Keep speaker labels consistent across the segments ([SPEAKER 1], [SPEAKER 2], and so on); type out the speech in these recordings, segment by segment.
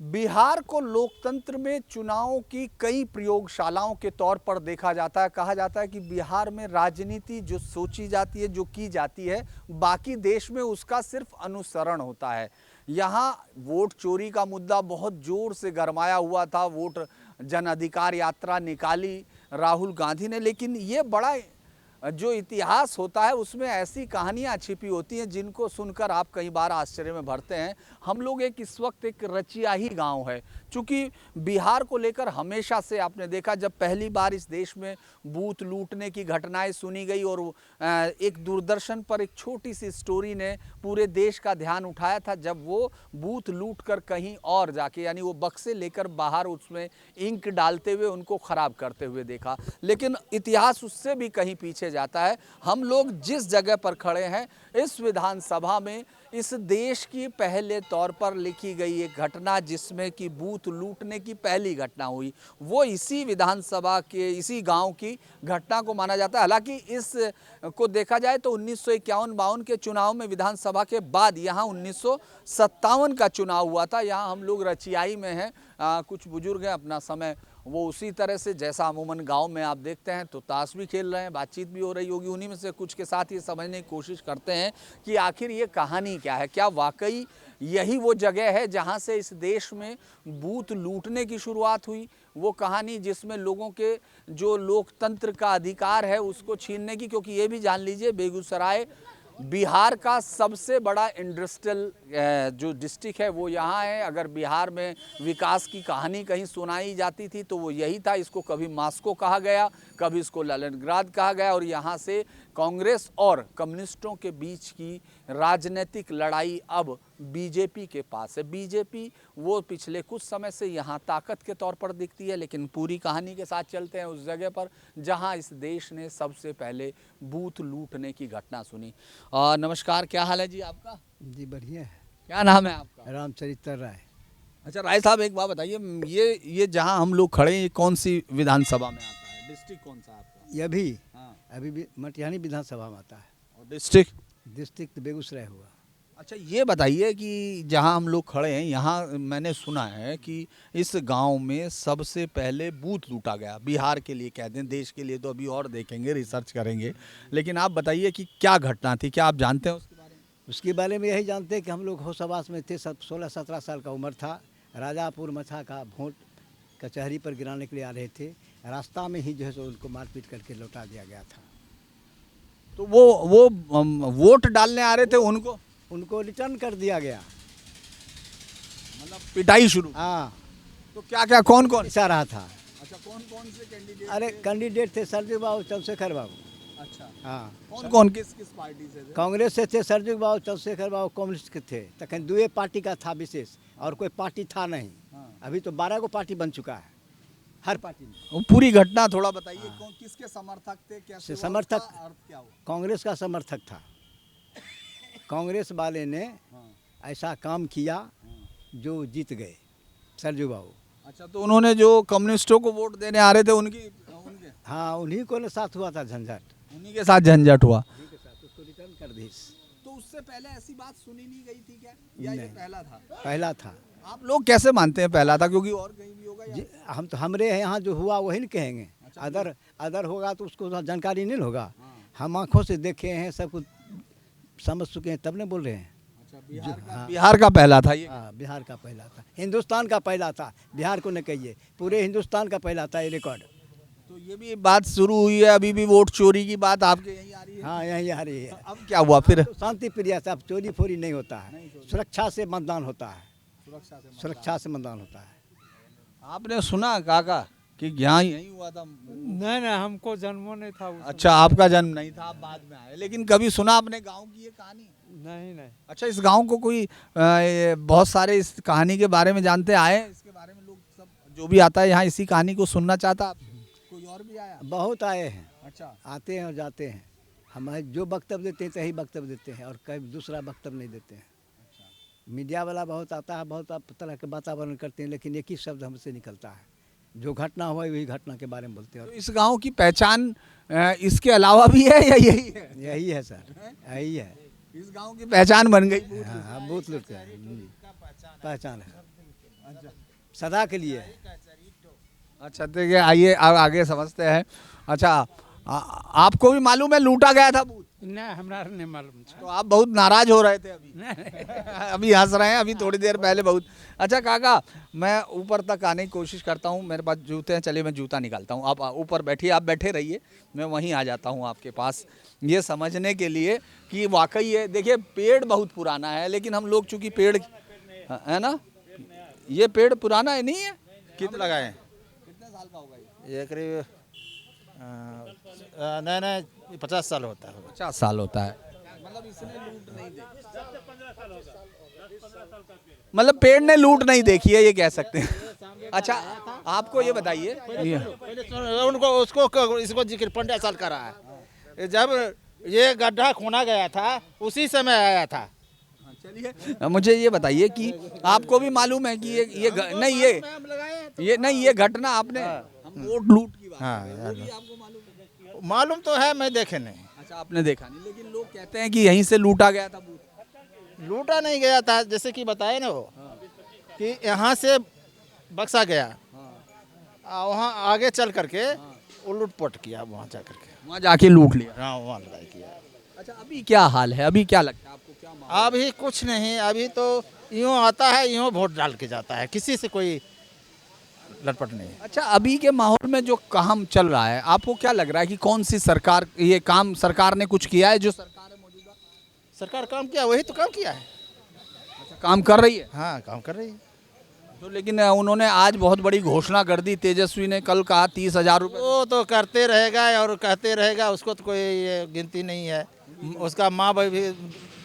[SPEAKER 1] बिहार को लोकतंत्र में चुनावों की कई प्रयोगशालाओं के तौर पर देखा जाता है। कहा जाता है कि बिहार में राजनीति जो सोची जाती है, जो की जाती है, बाकी देश में उसका सिर्फ अनुसरण होता है। यहाँ वोट चोरी का मुद्दा बहुत जोर से गरमाया हुआ था। वोट जन अधिकार यात्रा निकाली राहुल गांधी ने, लेकिन ये बड़ा जो इतिहास होता है उसमें ऐसी कहानियां छिपी होती हैं जिनको सुनकर आप कई बार आश्चर्य में भरते हैं। हम लोग इस वक्त एक रचियाही गांव है। चूंकि बिहार को लेकर हमेशा से आपने देखा, जब पहली बार इस देश में बूथ लूटने की घटनाएं सुनी गई और एक दूरदर्शन पर एक छोटी सी स्टोरी ने पूरे देश का ध्यान उठाया था, जब वो बूथ लूट कर कहीं और जाके, यानी वो बक्से लेकर बाहर उसमें इंक डालते हुए उनको खराब करते हुए देखा। लेकिन इतिहास उससे भी कहीं पीछे जाता है। हम लोग जिस जगह पर खड़े हैं, इस विधानसभा में इस देश की पहले तौर पर लिखी गई एक घटना जिसमें कि बूथ लूटने की पहली घटना हुई, वो इसी विधानसभा के इसी गांव की घटना को माना जाता है। हालांकि इस को देखा जाए तो 1951-52 के चुनाव में विधानसभा के बाद यहाँ 1957 का चुनाव हुआ था। यहाँ हम लोग रचियाई में हैं, कुछ बुजुर्ग हैं, अपना समय वो उसी तरह से जैसा अमूमन गांव में आप देखते हैं तो ताश भी खेल रहे हैं, बातचीत भी हो रही होगी। उन्हीं में से कुछ के साथ ये समझने की कोशिश करते हैं कि आखिर ये कहानी क्या है। क्या वाकई यही वो जगह है जहां से इस देश में बूथ लूटने की शुरुआत हुई, वो कहानी जिसमें लोगों के जो लोकतंत्र का अधिकार है उसको छीनने की। क्योंकि ये भी जान लीजिए, बेगूसराय बिहार का सबसे बड़ा इंडस्ट्रियल जो डिस्ट्रिक्ट है वो यहाँ है। अगर बिहार में विकास की कहानी कहीं सुनाई जाती थी तो वो यही था। इसको कभी मास्को कहा गया, कभी इसको लेनिनग्राद कहा गया। और यहाँ से कांग्रेस और कम्युनिस्टों के बीच की राजनीतिक लड़ाई अब बीजेपी के पास है। बीजेपी वो पिछले कुछ समय से यहाँ ताकत के तौर पर दिखती है। लेकिन पूरी कहानी के साथ चलते हैं उस जगह पर जहाँ इस देश ने सबसे पहले बूथ लूटने की घटना सुनी। नमस्कार, क्या हाल है जी आपका?
[SPEAKER 2] जी बढ़िया है।
[SPEAKER 1] क्या नाम है आपका?
[SPEAKER 2] रामचरित्र राय।
[SPEAKER 1] अच्छा राय साहब, एक बात बताइए, ये जहाँ हम लोग खड़े हैं ये कौन सी विधानसभा में आता है? डिस्ट्रिक्ट कौन सा आपका?
[SPEAKER 2] ये भी
[SPEAKER 1] हाँ।
[SPEAKER 2] अभी भी मटिहानी विधानसभा में आता है।
[SPEAKER 1] और डिस्ट्रिक्ट?
[SPEAKER 2] डिस्ट्रिक्ट बेगूसराय हुआ।
[SPEAKER 1] अच्छा ये बताइए कि जहाँ हम लोग खड़े हैं यहाँ मैंने सुना है कि इस गांव में सबसे पहले बूथ लूटा गया। बिहार के लिए कहते हैं, देश के लिए तो अभी और देखेंगे, रिसर्च करेंगे। लेकिन आप बताइए कि क्या घटना थी, क्या आप जानते हैं उसके बारे में?
[SPEAKER 2] उसके बारे में यही जानते हैं कि हम लोग होशआवास में थे, 16-17 साल का उम्र था। राजापुर मछा का वोट कचहरी पर गिराने के लिए आ रहे थे। रास्ता में ही जो है सो उनको मारपीट करके लौटा दिया गया था।
[SPEAKER 1] तो वो वोट डालने आ रहे थे,
[SPEAKER 2] उनको रिटर्न कर दिया गया,
[SPEAKER 1] मतलब पिटाई शुरू।
[SPEAKER 2] हाँ।
[SPEAKER 1] तो क्या क्या कौन कौन?
[SPEAKER 2] ऐसा रहा था।
[SPEAKER 1] अच्छा, कौन कौन से कैंडिडेट?
[SPEAKER 2] अरे कैंडिडेट थे सरजू बाबू, चंद्रशेखर बाबू।
[SPEAKER 1] अच्छा,
[SPEAKER 2] हाँ।
[SPEAKER 1] कौन कौन किस किस पार्टी से थे?
[SPEAKER 2] कांग्रेस से थे सरजू बाबू, चंद्रशेखर बाबू कम्युनिस्ट के थे। तखन दुए पार्टी का था विशेष, और कोई पार्टी था नहीं।
[SPEAKER 1] हाँ।
[SPEAKER 2] अभी तो 12 को पार्टी बन चुका है हर पार्टी में।
[SPEAKER 1] वो पूरी घटना थोड़ा बताइए। कौन किसके समर्थक थे, कैसे हुआ,
[SPEAKER 2] समर्थक
[SPEAKER 1] उसका अर्थ क्या हुआ?
[SPEAKER 2] कांग्रेस का समर्थक था। कांग्रेस वाले ने
[SPEAKER 1] हाँ।
[SPEAKER 2] ऐसा काम किया जो जीत गए सरजू बाबू।
[SPEAKER 1] अच्छा, तो उन्होंने जो कम्युनिस्टों को वोट देने आ रहे थे उनके
[SPEAKER 2] हाँ, उन्हीं को ने साथ हुआ था झंझट।
[SPEAKER 1] उन्हीं के साथ झंझट हुआ।
[SPEAKER 2] उन्हीं के साथ उसको रिटर्न कर दी।
[SPEAKER 1] तो उससे पहले ऐसी बात सुनी नहीं गई थी क्या, या ये
[SPEAKER 2] नहीं।
[SPEAKER 1] पहला था?
[SPEAKER 2] पहला था।
[SPEAKER 1] आप लोग कैसे मानते हैं पहला था? क्योंकि और कहीं भी होगा या?
[SPEAKER 2] हम तो हमरे यहाँ जो हुआ वही नहीं कहेंगे। अदर होगा तो उसको जानकारी नहीं होगा। हम आंखों से देखे हैं, सब कुछ समझ चुके हैं, तब ने बोल रहे हैं।
[SPEAKER 1] अच्छा, बिहार का पहला था ये?
[SPEAKER 2] हाँ, बिहार का पहला था, हिंदुस्तान का पहला था। बिहार को न कहिए, पूरे हिंदुस्तान का पहला था ये रिकॉर्ड।
[SPEAKER 1] तो ये भी बात शुरू हुई है, अभी भी वोट चोरी की बात आपके यहीं आ रही है?
[SPEAKER 2] हाँ, यही आ रही है।
[SPEAKER 1] अब क्या हुआ फिर?
[SPEAKER 2] तो शांति प्रिय से अब चोरी फोरी नहीं होता है, सुरक्षा से मतदान होता है। सुरक्षा से मतदान होता है।
[SPEAKER 1] आपने सुना काका कि यहाँ यही हुआ था?
[SPEAKER 3] नहीं नहीं, हमको जन्मो नहीं था उस
[SPEAKER 1] अच्छा, आपका जन्म नहीं था, आप बाद में आए। लेकिन कभी सुना अपने गांव की ये कहानी?
[SPEAKER 3] नहीं नहीं।
[SPEAKER 1] अच्छा, इस गांव को कोई बहुत सारे इस कहानी के बारे में जानते आए हैं? इसके बारे में लोग सब जो भी आता है यहाँ इसी कहानी को सुनना चाहता? कोई और भी आया?
[SPEAKER 2] बहुत आए हैं।
[SPEAKER 1] अच्छा।
[SPEAKER 2] आते हैं और जाते हैं। हमारे जो वक्तव्य देते हैं सही वक्तव्य देते हैं, और कहीं दूसरा वक्तव्य नहीं देते हैं। मीडिया वाला बहुत आता है, बहुत तरह के वातावरण करते हैं, लेकिन एक ही शब्द हमसे निकलता है, जो घटना हुआ वही घटना के बारे में बोलते हैं।
[SPEAKER 1] तो इस गांव की पहचान इसके अलावा भी है या यही है?
[SPEAKER 2] यही है सर, यही है।
[SPEAKER 1] इस गांव की पहचान बन गई।
[SPEAKER 2] हाँ, बूथ लूट का पहचान है। सदा के लिए।
[SPEAKER 1] अच्छा देखिए, आइए आगे समझते हैं। अच्छा, आपको भी मालूम है लूटा गया था बूथ?
[SPEAKER 4] नहीं, हमरा नहीं मालूम छै।
[SPEAKER 1] तो आप बहुत नाराज हो रहे थे अभी।
[SPEAKER 4] नहीं।
[SPEAKER 1] अभी हंस रहे हैं, अभी थोड़ी देर पहले बहुत। अच्छा काका, मैं ऊपर तक आने की कोशिश करता हूँ, मेरे पास जूते हैं, चलिए मैं जूता निकालता हूँ। आप ऊपर बैठिए, आप बैठे रहिए, मैं वहीं आ जाता हूँ आपके पास, ये समझने के लिए कि वाकई ये देखिए पेड़ बहुत पुराना है, लेकिन हम लोग चूंकि पेड़ है ना, ये पेड़ पुराना है नहीं है?
[SPEAKER 5] कितने लगाए?
[SPEAKER 1] कितने साल का होगा ये?
[SPEAKER 5] ये करीब नहीं 50 साल होता है।
[SPEAKER 1] 50 साल होता है। मतलब इसने लूट नहीं देखी, मतलब पेड़ ने लूट नहीं देखी है, ये कह सकते हैं। अच्छा आपको ये बताइए,
[SPEAKER 5] उनको उसको इसको जिक्र 15 साल का रहा है। जब ये गड्ढा खोना गया था उसी समय आया था।
[SPEAKER 1] चलिए मुझे ये बताइए कि आपको भी मालूम है कि ये घटना आपने, हम वोट लूट की बात
[SPEAKER 5] हाँ,
[SPEAKER 1] कर रहे हैं, वो भी आपको मालूम है?
[SPEAKER 5] मालूम तो है, मैं देखे नहीं।
[SPEAKER 1] अच्छा आपने देखा नहीं, लेकिन लोग कहते हैं कि यहीं से लूटा गया था बूथ।
[SPEAKER 5] लूटा नहीं गया था, जैसे कि बताए ना वो कि यहाँ से बक्सा गया, वहाँ आगे चल करके वो लूटपाट किया, वहाँ जा करके
[SPEAKER 1] वहाँ जाके लूट लिया।
[SPEAKER 5] हाँ वहाँ लड़ाई किया।
[SPEAKER 1] अच्छा अभी क्या हाल है, अभी क्या लगता है आपको, क्या माहौल?
[SPEAKER 5] अभी कुछ नहीं, अभी तो यूँ आता है यूँ वोट डाल के जाता है, किसी से कोई लटपट नहीं है।
[SPEAKER 1] अच्छा अभी के माहौल में जो काम चल रहा है, आपको क्या लग रहा है कि कौन सी सरकार, ये काम सरकार ने कुछ किया है? जो सरकार है मौजूदा
[SPEAKER 5] सरकार काम किया, वही तो काम किया है।
[SPEAKER 1] काम कर रही है
[SPEAKER 5] हाँ काम कर रही है।
[SPEAKER 1] तो, लेकिन उन्होंने आज बहुत बड़ी घोषणा कर दी, तेजस्वी ने कल कहा 30,000 रुपये।
[SPEAKER 5] वो तो करते रहेगा और कहते रहेगा, उसको तो कोई ये गिनती नहीं है। उसका माँ भी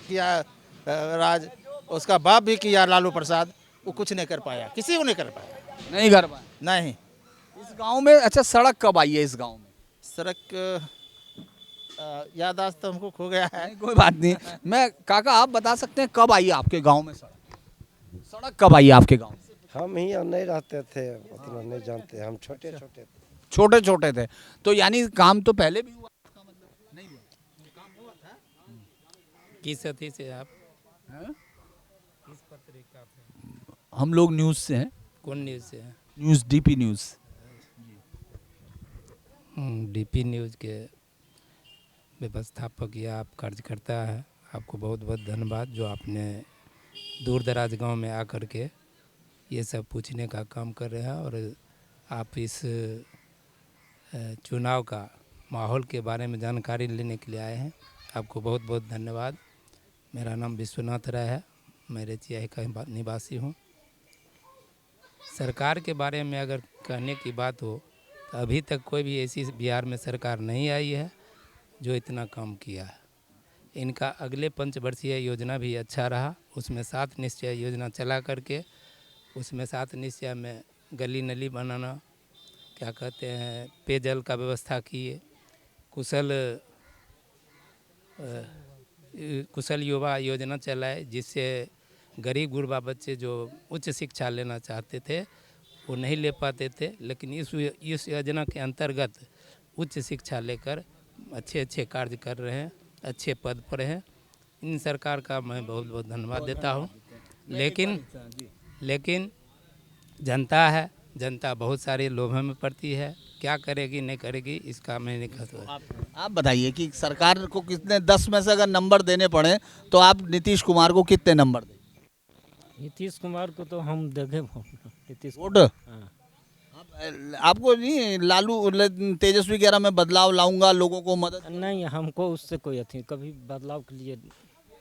[SPEAKER 5] किया राज, उसका बाप भी किया लालू प्रसाद, वो कुछ नहीं कर पाया, किसी को नहीं कर पाया।
[SPEAKER 1] नहीं कर पाए
[SPEAKER 5] नहीं।
[SPEAKER 1] इस गांव में। अच्छा सड़क कब आई है इस गांव में?
[SPEAKER 5] सड़क याददाश्त तो हमको खो गया है।
[SPEAKER 1] नहीं, कोई बात नहीं। मैं काका आप बता सकते हैं कब आई आपके गांव में सड़क कब आई आपके गांव में?
[SPEAKER 6] हम ही नहीं रहते थे, उतना नहीं जानते, हम छोटे छोटे थे।
[SPEAKER 1] छोटे छोटे थे तो यानी काम तो पहले भी हुआ, इसका मतलब नहीं हुआ?
[SPEAKER 4] किस अथी से आप
[SPEAKER 1] हैं?
[SPEAKER 4] किस पत्रिका से?
[SPEAKER 1] हम लोग न्यूज़ से हैं,
[SPEAKER 4] कौन न्यूज़ से है?
[SPEAKER 1] News DP news.
[SPEAKER 4] DP news के व्यवस्थापक या आप कार्यकर्ता है, आपको बहुत बहुत धन्यवाद जो आपने दूर दराज गांव में आकर के ये सब पूछने का काम कर रहे हैं और आप इस चुनाव का माहौल के बारे में जानकारी लेने के लिए आए हैं। आपको बहुत बहुत धन्यवाद। मेरा नाम विश्वनाथ राय है, मैं रेचिया का निवासी हूँ। सरकार के बारे में अगर कहने की बात हो तो अभी तक कोई भी ऐसी बिहार में सरकार नहीं आई है जो इतना काम किया है। इनका अगले पंचवर्षीय योजना भी अच्छा रहा, उसमें 7 निश्चय योजना चला करके उसमें 7 निश्चय में गली नली बनाना, क्या कहते हैं, पेयजल का व्यवस्था किए, कुशल युवा योजना चलाए, जिससे गरीब गुरबा बच्चे जो उच्च शिक्षा लेना चाहते थे वो नहीं ले पाते थे, लेकिन इस योजना के अंतर्गत उच्च शिक्षा लेकर अच्छे अच्छे कार्य कर रहे हैं, अच्छे पद पर हैं। इन सरकार का मैं बहुत बहुत धन्यवाद देता हूँ। लेकिन जनता है, जनता बहुत सारे लोभों में पड़ती है, क्या करेगी नहीं करेगी इसका मैं नहीं कह सकता।
[SPEAKER 1] आप बताइए कि सरकार को कितने, 10 में से अगर नंबर देने पड़े तो आप नीतीश कुमार को कितने नंबर दें?
[SPEAKER 7] नीतीश कुमार को तो हम देंगे नीतीश
[SPEAKER 1] वोट
[SPEAKER 7] हाँ।
[SPEAKER 1] आपको नहीं, लालू तेजस्वी कह रहा मैं बदलाव लाऊंगा, लोगों को मदद।
[SPEAKER 7] नहीं, हमको उससे कोई अथी कभी बदलाव के लिए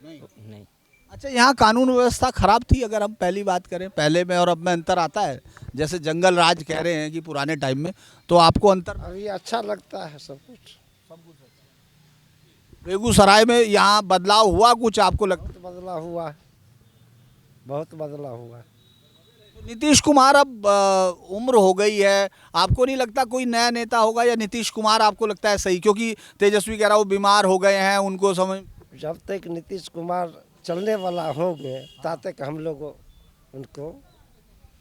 [SPEAKER 7] नहीं।
[SPEAKER 1] अच्छा यहाँ कानून व्यवस्था खराब थी, अगर हम पहली बात करें, पहले में और अब में अंतर आता है? जैसे जंगल राज कह रहे हैं कि पुराने टाइम में, तो आपको अंतर?
[SPEAKER 6] अभी अच्छा लगता है सब कुछ।
[SPEAKER 1] बेगूसराय में यहाँ बदलाव हुआ कुछ आपको लगता?
[SPEAKER 6] बहुत बदलाव हुआ, बहुत बदलाव हुआ।
[SPEAKER 1] नीतीश कुमार अब उम्र हो गई है, आपको नहीं लगता कोई नया नेता होगा, या नीतीश कुमार आपको लगता है सही? क्योंकि तेजस्वी कह रहा वो बीमार हो गए हैं, उनको समझ।
[SPEAKER 6] जब तक नीतीश कुमार चलने वाला होंगे तब तक हम लोग उनको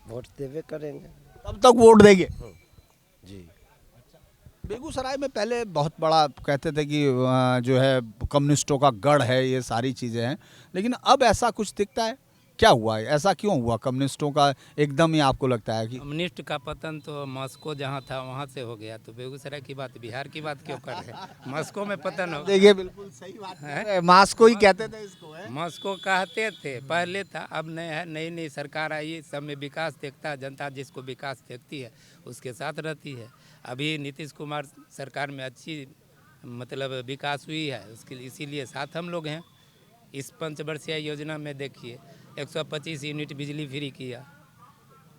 [SPEAKER 6] वोट देवे करेंगे।
[SPEAKER 1] तब तक वोट देंगे
[SPEAKER 6] जी।
[SPEAKER 1] बेगूसराय में पहले बहुत बड़ा कहते थे कि जो है कम्युनिस्टों का गढ़ है, ये सारी चीज़ें हैं, लेकिन अब ऐसा कुछ दिखता है? क्या हुआ है, ऐसा क्यों हुआ कम्युनिस्टों का एकदम ही आपको लगता है कि
[SPEAKER 4] कम्युनिस्ट का पतन तो मॉस्को जहाँ था वहाँ से हो गया, तो बेगूसराय की बात बिहार की बात क्यों कर रहे हैं? मॉस्को में पतन हो
[SPEAKER 1] देखिए बिल्कुल सही बात है, मास्को ही कहते थे इसको है।
[SPEAKER 4] मॉस्को कहते थे पहले था, अब नहीं है। नई नई सरकार आई, सब में विकास देखता है, जनता जिसको विकास देखती है उसके साथ रहती है। अभी नीतीश कुमार सरकार में अच्छी मतलब विकास हुई है, उसके इसीलिए साथ हम लोग हैं। इस पंचवर्षीय योजना में देखिए 125 यूनिट बिजली फ्री किया,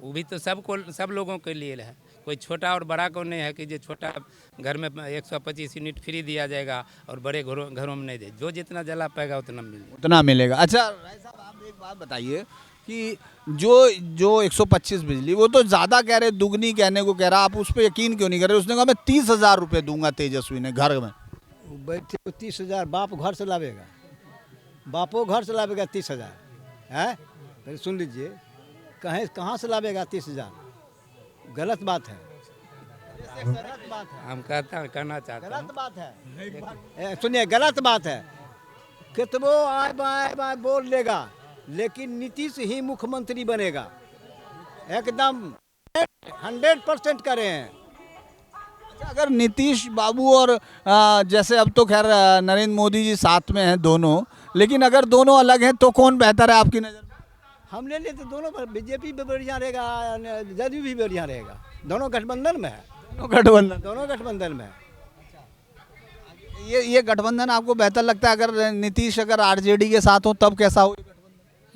[SPEAKER 4] वो भी तो सब लोगों के लिए है, कोई छोटा और बड़ा को नहीं है कि जो छोटा घर में 125 यूनिट फ्री दिया जाएगा और बड़े घरों में नहीं दे, जो जितना जला पाएगा उतना मिलेगा।
[SPEAKER 1] अच्छा राय साहब, आप एक बात बताइए कि जो 125 बिजली, वो तो ज़्यादा कह रहे, दुगनी कहने को कह रहा, आप उस पर यकीन क्यों नहीं कर रहे? उसने कहा मैं 30,000 रुपये दूंगा तेजस्वी ने घर में।
[SPEAKER 2] वो बैठे 30,000 बाप घर से लावेगा, बापो घर से लावेगा 30,000 है। पहले सुन लीजिए, कहाँ से लावेगा 30,000? गलत बात है, गलत बात है,
[SPEAKER 4] हम कहना चाहते हैं
[SPEAKER 2] गलत बात है। सुनिए, गलत बात है। कितनो आए बाए बोल लेगा, लेकिन नीतीश ही मुख्यमंत्री बनेगा, एकदम 100% करे हैं।
[SPEAKER 1] अगर नीतीश बाबू और जैसे अब तो खैर नरेंद्र मोदी जी साथ में हैं दोनों, लेकिन अगर दोनों अलग हैं तो कौन बेहतर है आपकी नज़र में?
[SPEAKER 2] हम ले लेते दोनों पर, बीजेपी भी बढ़िया रहेगा, जदयू भी बढ़िया रहेगा, दोनों गठबंधन में है, दोनों गठबंधन में है।
[SPEAKER 1] ये गठबंधन आपको बेहतर लगता है? अगर नीतीश अगर आरजेडी के साथ हो तब कैसा हो?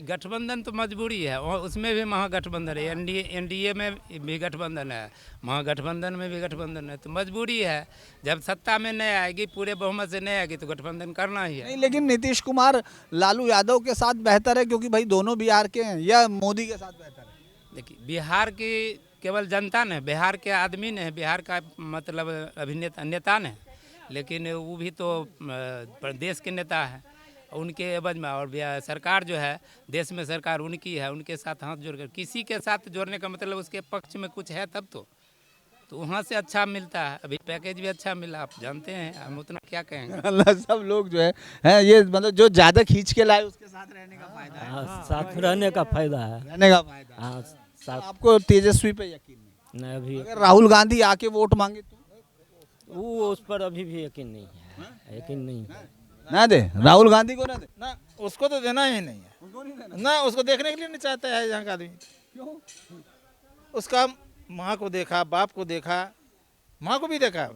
[SPEAKER 4] गठबंधन तो मजबूरी है, और उसमें भी महागठबंधन है, एनडीए में भी गठबंधन है, महागठबंधन में भी गठबंधन है, तो मजबूरी है। जब सत्ता में नहीं आएगी, पूरे बहुमत से नहीं आएगी, तो गठबंधन करना ही है।
[SPEAKER 1] नहीं, लेकिन नीतीश कुमार लालू यादव के साथ बेहतर है क्योंकि भाई दोनों बिहार के हैं, या मोदी के साथ बेहतर है?
[SPEAKER 4] देखिए, बिहार की केवल जनता ने, बिहार के आदमी ने, बिहार का मतलब अभिनेता नेता ने, लेकिन वो भी तो प्रदेश के नेता है, उनके एवज में। और सरकार जो है, देश में सरकार उनकी है, उनके साथ हाथ जोड़कर, किसी के साथ जोड़ने का मतलब उसके पक्ष में कुछ है तब तो वहाँ से अच्छा मिलता है। अभी पैकेज भी अच्छा मिला, आप जानते हैं, हम उतना क्या कहेंगे।
[SPEAKER 1] अल्लाह, सब लोग जो है ये मतलब जो ज़्यादा खींच के लाए उसके साथ रहने का फायदा है,
[SPEAKER 7] हाँ, साथ रहने का फायदा है।
[SPEAKER 1] रहने का फायदा है।
[SPEAKER 7] हाँ, साथ
[SPEAKER 1] आपको तेजस्वी पे यकीन नहीं?
[SPEAKER 7] नहीं, अभी
[SPEAKER 1] अगर राहुल गांधी आके वोट मांगे तो
[SPEAKER 7] वो उस पर अभी भी यकीन नहीं है, यकीन नहीं है।
[SPEAKER 1] ना दे, राहुल गांधी को ना दे।
[SPEAKER 5] ना उसको तो देना ही नहीं है, ना उसको देखने के लिए नहीं चाहता है यहाँ का आदमी।
[SPEAKER 1] क्यों?
[SPEAKER 5] उसका माँ को देखा, बाप को देखा, माँ को भी देखा,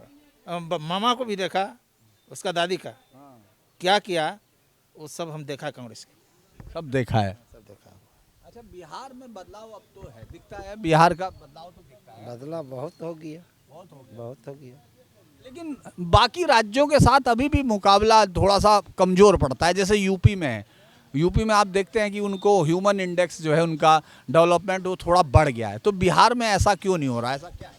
[SPEAKER 5] मामा को भी देखा, उसका दादी का क्या किया, वो सब हम देखा, कांग्रेस की
[SPEAKER 1] सब देखा है,
[SPEAKER 5] सब देखा।
[SPEAKER 1] अच्छा, बिहार में बदलाव अब तो है, दिखता है बिहार का बदलाव तो दिखता है,
[SPEAKER 6] बदलाव बहुत हो गया, बहुत हो गया।
[SPEAKER 1] लेकिन बाकी राज्यों के साथ अभी भी मुकाबला थोड़ा सा कमजोर पड़ता है। जैसे यूपी में है, यूपी में आप देखते हैं कि उनको ह्यूमन इंडेक्स जो है उनका डेवलपमेंट वो थोड़ा बढ़ गया है, तो बिहार में ऐसा क्यों नहीं हो रहा है? ऐसा क्या है?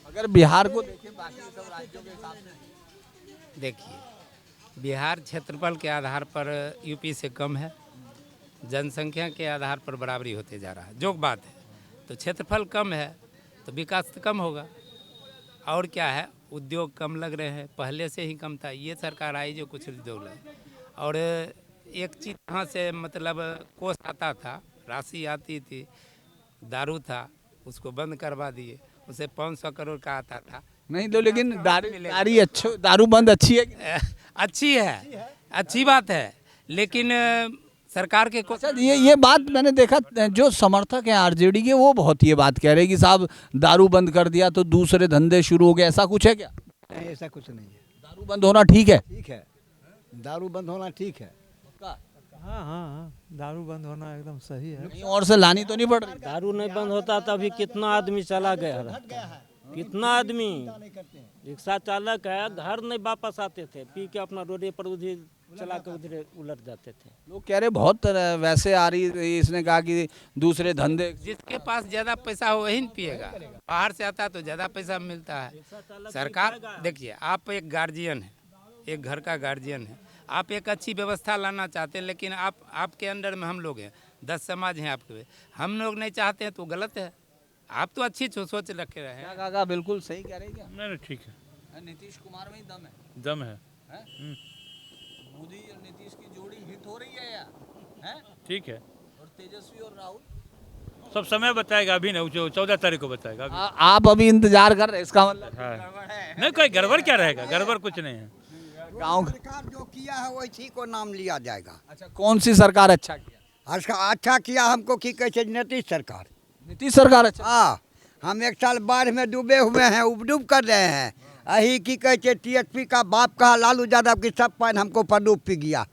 [SPEAKER 1] अगर बिहार को देखें बाकी सब राज्यों के हिसाब से,
[SPEAKER 4] देखिए, बिहार क्षेत्रफल के आधार पर यूपी से कम है, जनसंख्या के आधार पर बराबरी होते जा रहा है, जो बात है। तो क्षेत्रफल कम है तो विकास तो कम होगा, और क्या है, उद्योग कम लग रहे हैं, पहले से ही कम था, ये सरकार आई जो कुछ उद्योग लगे। और एक चीज़ यहाँ से मतलब कोष आता था, राशि आती थी, दारू था, उसको बंद करवा दिए, उसे 500 करोड़ का आता था।
[SPEAKER 1] नहीं तो लेकिन दारू बंद अच्छी है,
[SPEAKER 4] अच्छी है, अच्छी बात है, लेकिन सरकार के
[SPEAKER 1] अच्छा, ये बात मैंने देखा, जो समर्थक हैं आरजेडी के वो बहुत ये बात कह रहे हैं कि साहब दारू बंद कर दिया तो दूसरे धंधे शुरू हो गए, ऐसा कुछ है क्या?
[SPEAKER 2] नहीं, ऐसा कुछ नहीं है।
[SPEAKER 1] दारू बंद होना ठीक है?
[SPEAKER 2] ठीक है, दारू बंद होना ठीक है।
[SPEAKER 3] हाँ हाँ हाँ, दारू बंद होना एकदम सही है।
[SPEAKER 1] कहीं और से लानी तो नहीं पड़ रही?
[SPEAKER 7] दारू नहीं बंद होता तो अभी कितना आदमी चला गया रहता, कितना आदमी रिक्शा चालक है, घर नहीं वापस आते थे, पी के अपना रोडे पर उधर चला के उधर उलट जाते थे।
[SPEAKER 1] लोग कह रहे बहुत वैसे आ रही, इसने कहा कि दूसरे धंधे,
[SPEAKER 4] जिसके पास ज़्यादा पैसा हो वही पिएगा, बाहर से आता तो ज़्यादा पैसा मिलता है। सरकार देखिए, आप एक गार्जियन है, एक घर का गार्जियन है, आप एक अच्छी व्यवस्था लाना चाहते हैं, लेकिन आपके अंडर में हम लोग हैं, 10 समाज हैं आपके, हम लोग नहीं चाहते हैं तो गलत है। आप तो अच्छी सोच रखे रहे हैं।
[SPEAKER 1] काका बिल्कुल सही कह रहे हैं क्या?
[SPEAKER 8] नहीं नहीं, ठीक है,
[SPEAKER 1] नीतीश कुमार में ही दम है,
[SPEAKER 8] दम है।
[SPEAKER 1] मोदी और नीतीश की जोड़ी हिट हो रही है या है?
[SPEAKER 8] ठीक है,
[SPEAKER 1] और तेजस्वी और राहुल
[SPEAKER 8] सब समय बताएगा, अभी नहीं, जो 14 तारीख को बताएगा अभी।
[SPEAKER 1] आप अभी इंतजार कर रहे हैं, इसका मतलब
[SPEAKER 8] हाँ।
[SPEAKER 1] गड़बड़ है।
[SPEAKER 8] नहीं, कोई गड़बड़ क्या रहेगा, गड़बड़ कुछ नहीं है।
[SPEAKER 1] गाँव
[SPEAKER 9] सरकार जो किया है वैसी को नाम लिया जाएगा।
[SPEAKER 1] अच्छा, कौन सी सरकार अच्छा किया?
[SPEAKER 9] अच्छा किया हमको की कहते नीतीश सरकार।
[SPEAKER 1] नीतीश सरकार अच्छा।
[SPEAKER 9] हाँ, हम 1 साल बाढ़ में डूबे हुए हैं, उपडूब कर रहे हैं। यही की कहते टीएसपी का बाप कहा लालू यादव की सब पान हमको पर डूब पी गया,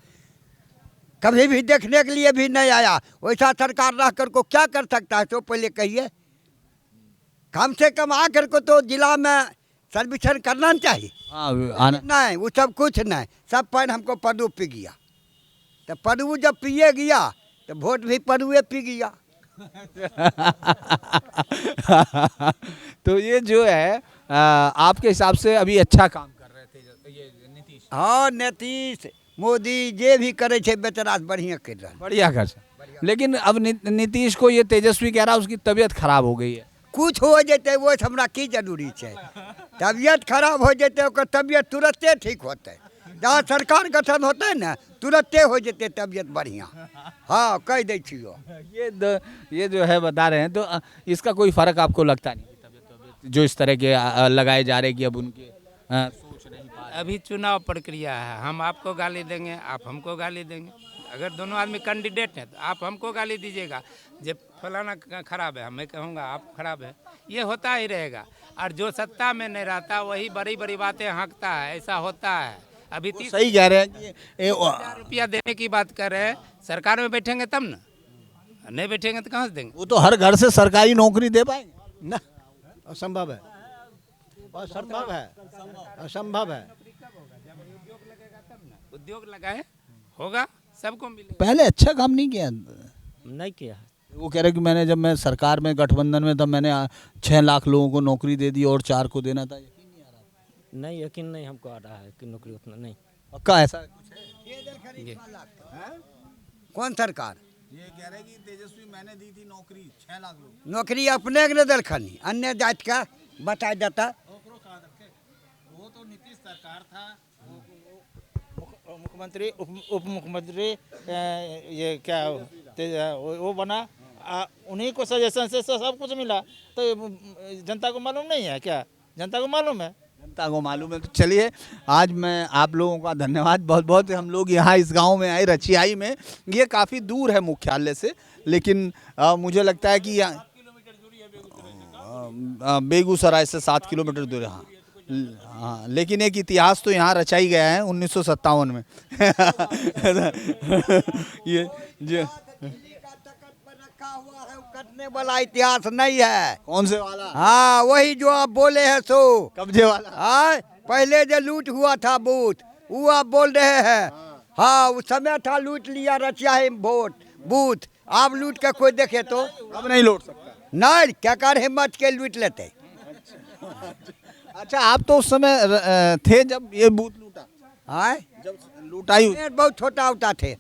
[SPEAKER 9] कभी भी देखने के लिए भी नहीं आया। वैसा सरकार रह कर को क्या कर सकता है, तो पहले कहिए। कम से कम आकर को तो जिला में सर्वेक्षण करना चाहिए।
[SPEAKER 1] हाँ, आना
[SPEAKER 9] नहीं, वो सब कुछ नहीं, सब पान हमको पडू पी गया। तो पडू जब पिए गया तो वोट भी पडुए पी गया।
[SPEAKER 1] तो ये जो है आपके हिसाब से अभी अच्छा काम कर रहे थे ये नीतीश?
[SPEAKER 9] हाँ, नीतीश मोदी जे भी करे छे बेचारा बढ़िया कर रहा है।
[SPEAKER 1] बढ़िया कर सकते। लेकिन अब नीतीश को ये तेजस्वी कह रहा है उसकी तबीयत खराब हो गई है।
[SPEAKER 9] कुछ हो जते वो हमरा की जरूरी है। तबीयत खराब हो जते ओकर तबीयत तुरंते ठीक होते। जहाँ सरकार गठन होते है ना तुरंते हो जते तबीयत बढ़िया। हाँ, कह दे छियो।
[SPEAKER 1] ये जो है बता रहे हैं, तो इसका कोई फर्क आपको लगता नहीं? तबीयत जो इस तरह के लगाए जा रहे कि अब उनके सोच नहीं पा रहे।
[SPEAKER 4] अभी चुनाव प्रक्रिया है, हम आपको गाली देंगे, आप हमको गाली देंगे। अगर दोनों आदमी कैंडिडेट हैं तो आप हमको गाली दीजिएगा, जब फलाना खराब है मैं कहूँगा आप खराब है। ये होता ही रहेगा। और जो सत्ता में नहीं रहता वही बड़ी बड़ी बातें हाँकता है, ऐसा होता है। अभी 30
[SPEAKER 1] सही कह रहे हैं कि
[SPEAKER 4] हजार रुपया देने की बात कर रहे हैं, सरकार में बैठेंगे तब ना, नहीं बैठेंगे तो कहाँ से देंगे?
[SPEAKER 1] वो तो हर घर से सरकारी नौकरी दे पाएंगे
[SPEAKER 2] ना, असंभव है, असंभव है, असंभव है।
[SPEAKER 4] उद्योग लगाए होगा, सबको मिलेगा।
[SPEAKER 1] पहले अच्छा काम नहीं किया।
[SPEAKER 7] नहीं किया है।
[SPEAKER 1] वो कह रहे कि मैंने जब मैं सरकार में गठबंधन में तब मैंने 6 लाख लोगों को नौकरी दे दी और 4 को देना था। यकीन नहीं आ रहा?
[SPEAKER 7] नहीं, यकीन नहीं हमको आ रहा है कि नौकरी उतना नहीं।
[SPEAKER 1] पक्का ऐसा कुछ है?
[SPEAKER 9] कौन सरकार?
[SPEAKER 1] ये कह रहे कि तेजस्वी मैंने दी थी नौकरी 6 लाख लोग।
[SPEAKER 9] नौकरी अपने के दल खनी अन्य जात का बताया जाता।
[SPEAKER 5] वो तो नीतीश सरकार था, मुख्यमंत्री उप मुख्यमंत्री ये क्या वो बना, उन्हीं को सजेशन से सब कुछ मिला। तो जनता को मालूम नहीं है क्या? जनता को मालूम है।
[SPEAKER 1] जनता को मालूम है। तो चलिए, आज मैं आप लोगों का धन्यवाद बहुत बहुत। हम लोग यहाँ इस गांव में आए, रचियाई में। ये काफ़ी दूर है मुख्यालय से, लेकिन मुझे लगता है कि बेगूसराय से 7 किलोमीटर दूर है। हाँ, लेकिन एक इतिहास तो यहाँ रचाई गया है 1957 में। ये जो
[SPEAKER 9] रखा हुआ है, कटने वाला इतिहास नहीं है।
[SPEAKER 1] कौन से वाला?
[SPEAKER 9] हाँ, वही जो आप बोले हैं सो
[SPEAKER 1] कब्जे वाला।
[SPEAKER 9] हाँ, पहले जो लूट हुआ था बूथ, वो आप बोल रहे हैं। हाँ, उस समय था लूट लिया रचिया है बूथ। आप लूट के कोई देखे तो
[SPEAKER 1] अब नहीं लौट सकता।
[SPEAKER 9] नहीं, क्या कर हिम्मत के लूट लेते।
[SPEAKER 1] अच्छा, आप तो उस समय थे जब ये बूथ लूटा?
[SPEAKER 9] हाँ,
[SPEAKER 1] जब लूटाई हुई?
[SPEAKER 9] बहुत छोटा उठा थे।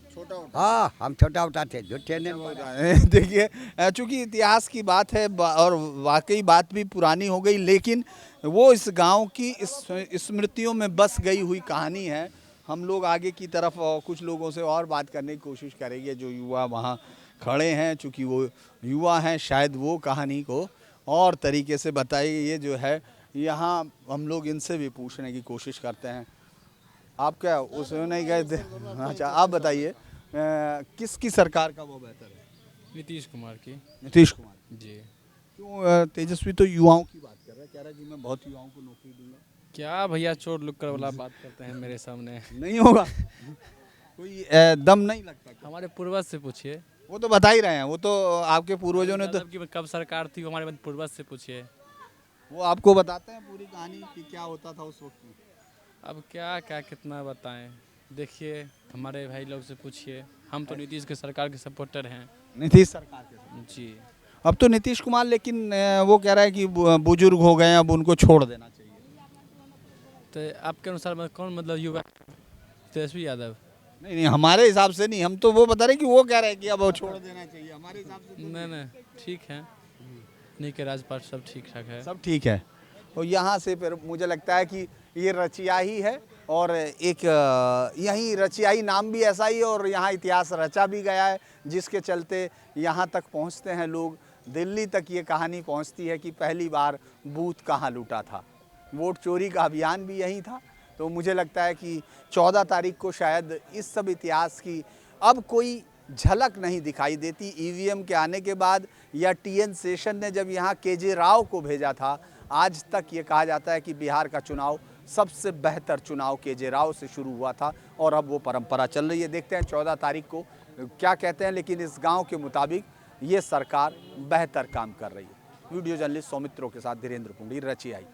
[SPEAKER 9] हाँ, हम छोटा उठा थे, झूठे नहीं।
[SPEAKER 1] देखिए, चूंकि इतिहास की बात है और वाकई बात भी पुरानी हो गई, लेकिन वो इस गांव की इस स्मृतियों में बस गई हुई कहानी है। हम लोग आगे की तरफ कुछ लोगों से और बात करने की कोशिश करेंगे जो युवा वहाँ खड़े हैं। चूँकि वो युवा हैं, शायद वो कहानी को और तरीके से बताइए। ये जो है यहाँ हम लोग इनसे भी पूछने की कोशिश करते हैं। आप क्या उसमें नहीं गए थे? अच्छा, आप बताइए किसकी सरकार का वो बेहतर है?
[SPEAKER 10] नीतीश कुमार की।
[SPEAKER 1] नीतीश कुमार
[SPEAKER 10] जी।
[SPEAKER 1] क्यों? तेजस्वी तो युवाओं की बात कर रहा है, कह रहा है कि मैं बहुत युवाओं को नौकरी दूंगा।
[SPEAKER 10] क्या भैया चोर लुक्कर वाला बात करते हैं मेरे सामने?
[SPEAKER 1] नहीं होगा। कोई दम नहीं लगता?
[SPEAKER 10] हमारे पूर्वज से पूछिए।
[SPEAKER 1] वो तो बता ही रहे हैं, वो तो आपके पूर्वजों ने तो
[SPEAKER 10] कब सरकार थी हमारे पूर्वज से पूछिए।
[SPEAKER 1] वो आपको बताते हैं पूरी कहानी कि क्या होता था उस वक्त में।
[SPEAKER 10] अब क्या क्या कितना बताएं, देखिए हमारे भाई लोग से पूछिए। हम तो नीतीश के सरकार के सपोर्टर हैं।
[SPEAKER 1] नीतीश सरकार के?
[SPEAKER 10] जी।
[SPEAKER 1] अब तो नीतीश कुमार, लेकिन वो कह रहा है कि बुजुर्ग हो गए, अब उनको छोड़ देना चाहिए।
[SPEAKER 10] तो आपके अनुसार कौन मतलब युवा? तेजस्वी यादव?
[SPEAKER 1] नहीं, हमारे हिसाब से नहीं। हम तो वो बता रहे कि वो कह रहे हैं कि अब वो छोड़ देना चाहिए। हमारे हिसाब से तो
[SPEAKER 10] नहीं, ठीक है। नहीं के राजपाट सब ठीक ठाक है।
[SPEAKER 1] सब ठीक है। और यहाँ से फिर मुझे लगता है कि ये रचिया ही है और एक यहीं रचियाई नाम भी ऐसा ही है और यहाँ इतिहास रचा भी गया है, जिसके चलते यहाँ तक पहुँचते हैं लोग। दिल्ली तक ये कहानी पहुँचती है कि पहली बार बूथ कहाँ लूटा था। वोट चोरी का अभियान भी यहीं था। तो मुझे लगता है कि 14 तारीख को शायद इस सब इतिहास की अब कोई झलक नहीं दिखाई देती। ईवीएम के आने के बाद या टीएन शेषन ने जब यहाँ केजे राव को भेजा था, आज तक ये कहा जाता है कि बिहार का चुनाव सबसे बेहतर चुनाव केजे राव से शुरू हुआ था और अब वो परंपरा चल रही है। देखते हैं 14 तारीख को क्या कहते हैं, लेकिन इस गांव के मुताबिक ये सरकार बेहतर काम कर रही है। वीडियो जर्नलिस्ट सौमित्रों के साथ धीरेन्द्र पुंडीर, रचियाई।